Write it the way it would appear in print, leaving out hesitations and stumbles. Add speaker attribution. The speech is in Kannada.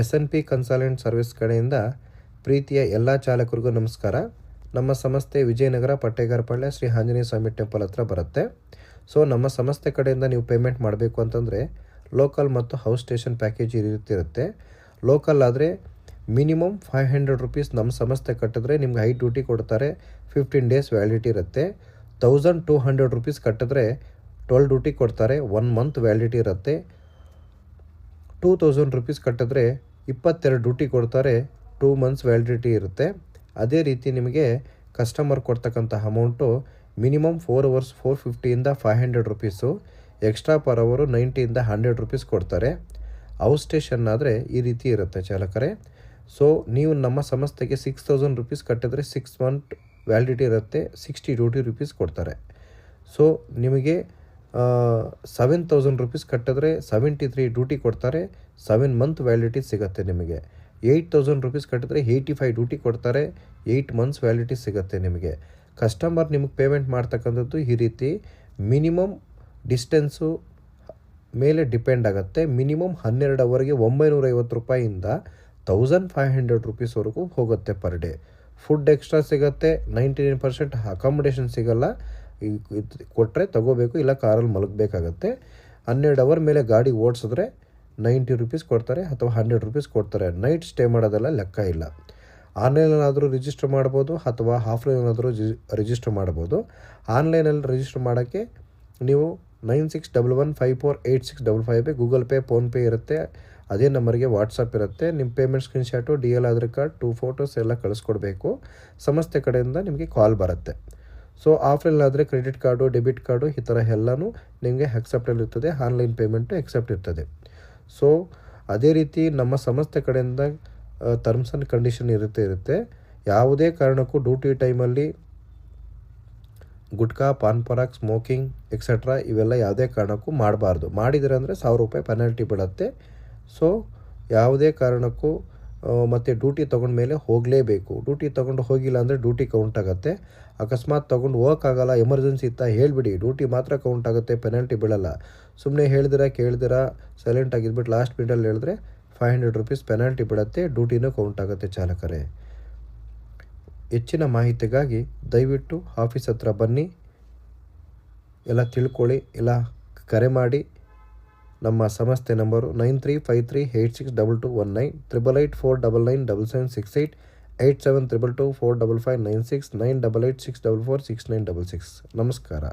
Speaker 1: S&P ಕನ್ಸಲ್ಟೆಂಟ್ ಸರ್ವಿಸ್ ಕಡೆಯಿಂದ ಪ್ರೀತಿಯ ಎಲ್ಲ ಚಾಲಕರಿಗೂ ನಮಸ್ಕಾರ. ನಮ್ಮ ಸಂಸ್ಥೆ ವಿಜಯನಗರ ಪಟ್ಟೇಗಾರಪಾಳ್ಯ ಶ್ರೀ ಆಂಜನೇಯ ಸ್ವಾಮಿ ಟೆಂಪಲ್ ಹತ್ರ ಬರುತ್ತೆ. ಸೊ ನಮ್ಮ ಸಂಸ್ಥೆ ಕಡೆಯಿಂದ ನೀವು ಪೇಮೆಂಟ್ ಮಾಡಬೇಕು ಅಂತಂದರೆ ಲೋಕಲ್ ಮತ್ತು ಹೌಸ್ ಸ್ಟೇಷನ್ ಪ್ಯಾಕೇಜ್ ಈ ರೀತಿ ಇರುತ್ತೆ. ಲೋಕಲ್ ಆದರೆ ಮಿನಿಮಮ್ 500 ರುಪೀಸ್ ನಮ್ಮ ಸಂಸ್ಥೆ ಕಟ್ಟಿದ್ರೆ ನಿಮ್ಗೆ ಹೈ ಡ್ಯೂಟಿ ಕೊಡ್ತಾರೆ. 15 ಡೇಸ್ ವ್ಯಾಲಿಡಿಟಿ ಇರುತ್ತೆ. 1200 ರುಪೀಸ್ ಕಟ್ಟಿದ್ರೆ 12 ಡ್ಯೂಟಿ ಕೊಡ್ತಾರೆ. 1 ಮಂತ್ ವ್ಯಾಲಿಡಿಟಿ ಇರುತ್ತೆ. 2000 ರುಪೀಸ್ ಕಟ್ಟಿದ್ರೆ 22 ಡ್ಯೂಟಿ ಕೊಡ್ತಾರೆ. 2 ಮಂತ್ಸ್ ವ್ಯಾಲಿಡಿಟಿ ಇರುತ್ತೆ. ಅದೇ ರೀತಿ ನಿಮಗೆ ಕಸ್ಟಮರ್ ಕೊಡ್ತಕ್ಕಂಥ ಅಮೌಂಟು ಮಿನಿಮಮ್ 4 ಅವರ್ಸ್ 450ಇಂದ 500 ರುಪೀಸು, ಎಕ್ಸ್ಟ್ರಾ ಪರ್ ಅವರು 90ಇಂದ 100 ರುಪೀಸ್ ಕೊಡ್ತಾರೆ. ಹೌಸ್ ಸ್ಟೇಷನ್ ಆದರೆ ಈ ರೀತಿ ಇರುತ್ತೆ ಚಾಲಕರೇ. ಸೊ ನೀವು ನಮ್ಮ ಸಂಸ್ಥೆಗೆ 6000 ರುಪೀಸ್ ಕಟ್ಟಿದ್ರೆ 6 ಮಂತ್ ವ್ಯಾಲಿಡಿಟಿ ಇರುತ್ತೆ. 60 ಡ್ಯೂಟಿ ರುಪೀಸ್ ಕೊಡ್ತಾರೆ. ಸೊ ನಿಮಗೆ 7000 ರುಪೀಸ್ ಕಟ್ಟಿದ್ರೆ 73 ಡ್ಯೂಟಿ ಕೊಡ್ತಾರೆ. 7 ಮಂತ್ ವ್ಯಾಲಿಡಿಟಿ ಸಿಗುತ್ತೆ ನಿಮಗೆ. 8000 ರುಪೀಸ್ ಕಟ್ಟಿದ್ರೆ 85 ಡ್ಯೂಟಿ ಕೊಡ್ತಾರೆ. 8 ಮಂತ್ಸ್ ವ್ಯಾಲಿಡಿಟಿ ಸಿಗುತ್ತೆ ನಿಮಗೆ. ಕಸ್ಟಮರ್ ನಿಮಗೆ ಪೇಮೆಂಟ್ ಮಾಡ್ತಕ್ಕಂಥದ್ದು ಈ ರೀತಿ ಮಿನಿಮಮ್ ಡಿಸ್ಟೆನ್ಸು ಮೇಲೆ ಡಿಪೆಂಡ್ ಆಗುತ್ತೆ. ಮಿನಿಮಮ್ 12 ಅವರ್ಗೆ 950 ರೂಪಾಯಿಯಿಂದ 1500 ರುಪೀಸ್ವರೆಗೂ ಹೋಗುತ್ತೆ ಪರ್ ಡೇ. ಫುಡ್ ಎಕ್ಸ್ಟ್ರಾ ಸಿಗುತ್ತೆ. 99% ಅಕಾಮಿಡೇಷನ್ ಸಿಗೋಲ್ಲ. ಕೊಟ್ಟರೆ ತಗೋಬೇಕು, ಇಲ್ಲ ಕಾರಲ್ಲಿ ಮಲಗಬೇಕಾಗತ್ತೆ. 12 ಅವರ್ ಮೇಲೆ ಗಾಡಿ ಓಡಿಸಿದ್ರೆ 90 ರುಪೀಸ್ ಕೊಡ್ತಾರೆ ಅಥವಾ 100 ರುಪೀಸ್ ಕೊಡ್ತಾರೆ. ನೈಟ್ ಸ್ಟೇ ಮಾಡೋದೆಲ್ಲ ಲೆಕ್ಕ ಇಲ್ಲ. ಆನ್ಲೈನಲ್ಲಾದರೂ ರಿಜಿಸ್ಟರ್ ಮಾಡ್ಬೋದು ಅಥವಾ ಆಫ್ಲೈನಲ್ಲಾದರೂ ರಿಜಿಸ್ಟರ್ ಮಾಡ್ಬೋದು. ಆನ್ಲೈನಲ್ಲಿ ರಿಜಿಸ್ಟರ್ ಮಾಡೋಕ್ಕೆ ನೀವು 9611548655 ಗೂಗಲ್ ಪೇ, ಫೋನ್ಪೇ ಇರುತ್ತೆ. ಅದೇ ನಂಬರ್ಗೆ ವಾಟ್ಸಪ್ ಇರುತ್ತೆ. ನಿಮ್ಮ payment screenshot, DL Aadhaar card, 2 photos ಎಲ್ಲ ಕಳಿಸ್ಕೊಡ್ಬೇಕು. ಸಂಸ್ಥೆ ಕಡೆಯಿಂದ ನಿಮಗೆ ಕಾಲ್ ಬರುತ್ತೆ. ಸೊ ಆಫ್ಲೈನಾದರೆ ಕ್ರೆಡಿಟ್ ಕಾರ್ಡು, ಡೆಬಿಟ್ ಕಾರ್ಡು ಈ ಥರ ಎಲ್ಲನೂ ನಿಮಗೆ ಅಕ್ಸೆಪ್ಟಲ್ಲಿ ಇರ್ತದೆ. ಆನ್ಲೈನ್ ಪೇಮೆಂಟು ಎಕ್ಸೆಪ್ಟ್ ಇರ್ತದೆ. ಸೊ ಅದೇ ರೀತಿ ನಮ್ಮ ಸಂಸ್ಥೆ ಕಡೆಯಿಂದ ಟರ್ಮ್ಸ್ ಆ್ಯಂಡ್ ಕಂಡೀಷನ್ ಇರುತ್ತೆ. ಯಾವುದೇ ಕಾರಣಕ್ಕೂ ಡ್ಯೂಟಿ ಟೈಮಲ್ಲಿ gutka, PAN Parag, smoking etcetera ಇವೆಲ್ಲ ಯಾವುದೇ ಕಾರಣಕ್ಕೂ ಮಾಡಬಾರ್ದು. ಮಾಡಿದರೆ ಅಂದರೆ 1000 ರೂಪಾಯಿ ಪೆನಾಲ್ಟಿ ಬೀಳುತ್ತೆ. ಸೊ ಯಾವುದೇ ಕಾರಣಕ್ಕೂ ಮತ್ತು ಡ್ಯೂಟಿ ತೊಗೊಂಡ ಮೇಲೆ ಹೋಗಲೇಬೇಕು. ಡ್ಯೂಟಿ ತೊಗೊಂಡು ಹೋಗಿಲ್ಲ ಅಂದರೆ ಡ್ಯೂಟಿ ಕೌಂಟ್ ಆಗುತ್ತೆ. ಅಕಸ್ಮಾತ್ ತೊಗೊಂಡು ಹೋಗೋಕ್ಕಾಗಲ್ಲ, ಎಮರ್ಜೆನ್ಸಿ ಇತ್ತಾ ಹೇಳಿಬಿಡಿ, ಡ್ಯೂಟಿ ಮಾತ್ರ ಕೌಂಟ್ ಆಗುತ್ತೆ, ಪೆನಾಲ್ಟಿ ಬೀಳಲ್ಲ. ಸುಮ್ಮನೆ ಕೇಳ್ದಿರ ಸೈಲೆಂಟ್ ಆಗಿದ್ಬಿಟ್ಟು ಲಾಸ್ಟ್ ಮಿನಿಟಲ್ಲಿ ಹೇಳಿದ್ರೆ 500 ರುಪೀಸ್ ಪೆನಾಲ್ಟಿ ಬೀಳುತ್ತೆ. ಡ್ಯೂಟಿನೂ ಕೌಂಟ್ ಆಗುತ್ತೆ ಚಾಲಕರೇ. ಹೆಚ್ಚಿನ ಮಾಹಿತಿಗಾಗಿ ದಯವಿಟ್ಟು ಆಫೀಸ್ ಹತ್ರ ಬನ್ನಿ, ಎಲ್ಲ ತಿಳ್ಕೊಳ್ಳಿ, ಇಲ್ಲ ಕರೆ ಮಾಡಿ. ನಮ್ಮ ಸಂಸ್ಥೆ ನಂಬರು 9353862219, 8884997768, 8722245596, 9886446966. ನಮಸ್ಕಾರ.